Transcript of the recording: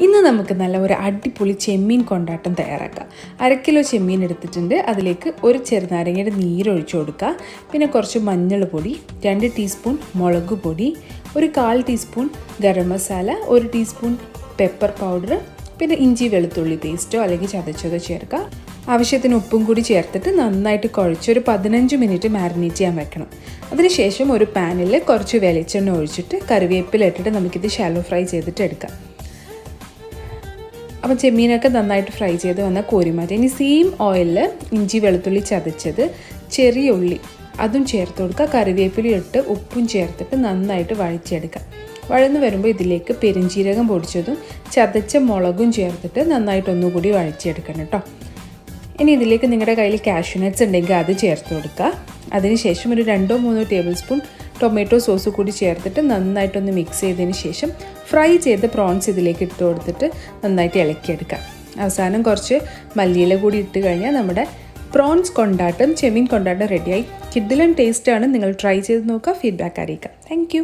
ഇന്ന് നമുക്ക് നല്ല ഒരു അടിപൊളി ചെമ്മീൻ കൊണ്ടാട്ടം തയ്യാറാക്കാം. 1/2 കിലോ ചെമ്മീൻ എടുത്തിട്ടുണ്ട്. അതിലേക്ക് ഒരു ചെറുനാരങ്ങയുടെ നീരൊഴിച്ചു കൊടുക്കുക. പിന്നെ കുറച്ച് മഞ്ഞൾപ്പൊടി, 2 ടീസ്പൂൺ മുളക് പൊടി, ഒരു 1/4 teaspoon garam masala, 1 teaspoon pepper powder, പിന്നെ ഇഞ്ചി വെളുത്തുള്ളി പേസ്റ്റോ അല്ലെങ്കിൽ ചതച്ചതോ ചേർക്കുക. ആവശ്യത്തിന് ഉപ്പും കൂടി ചേർത്തിട്ട് നന്നായിട്ട് കുഴച്ച് ഒരു 15 മിനിറ്റ് മാരിനേറ്റ് ചെയ്യാൻ വെക്കണം. അതിനുശേഷം ഒരു പാനിൽ കുറച്ച് വെളിച്ചെണ്ണ ഒഴിച്ചിട്ട് കറിവേപ്പില ഇട്ടിട്ട് നമുക്കിത് ഷാലോ ഫ്രൈ ചെയ്തിട്ട് എടുക്കാം. അപ്പോൾ ചെമ്മീനൊക്കെ നന്നായിട്ട് ഫ്രൈ ചെയ്ത് വന്നാൽ കോരിമാറ്റി. ഇനി സെയിം ഓയിലിൽ ഇഞ്ചി വെളുത്തുള്ളി ചതച്ചത്, ചെറിയ ഉള്ളി അതും ചേർത്ത് കൊടുക്കുക. കറിവേപ്പില ഇട്ട് ഉപ്പും ചേർത്തിട്ട് നന്നായിട്ട് വഴച്ചെടുക്കുക. വഴന്ന് വരുമ്പോൾ ഇതിലേക്ക് പെരുംജീരകം പൊടിച്ചതും ചതച്ച മുളകും ചേർത്തിട്ട് നന്നായിട്ട് ഒന്നുകൂടി വഴച്ചെടുക്കണം കേട്ടോ. ഇനി ഇതിലേക്ക് നിങ്ങളുടെ കയ്യിൽ കാഷ്യൂ നട്ട്സ് ഉണ്ടെങ്കിൽ അത് ചേർത്ത് കൊടുക്കുക. അതിനുശേഷം ഒരു 2-3 ടേബിൾ സ്പൂൺ ടൊമാറ്റോ സോസ് കൂടി ചേർത്തിട്ട് നന്നായിട്ടൊന്ന് മിക്സ് ചെയ്തതിന് ശേഷം ഫ്രൈ ചെയ്ത പ്രോൺസ് ഇതിലേക്ക് ഇട്ട് കൊടുത്തിട്ട് നന്നായിട്ട് ഇളക്കിയെടുക്കുക. അവസാനം കുറച്ച് മല്ലിയില കൂടി ഇട്ട് കഴിഞ്ഞാൽ നമ്മുടെ പ്രോൺസ് കൊണ്ടാട്ടം, ചെമ്മീൻ കൊണ്ടാട്ടം റെഡിയായി. കിഡിലൻ ടേസ്റ്റാണ്. നിങ്ങൾ ട്രൈ ചെയ്ത് നോക്കുക, ഫീഡ്ബാക്ക് അറിയിക്കുക. താങ്ക്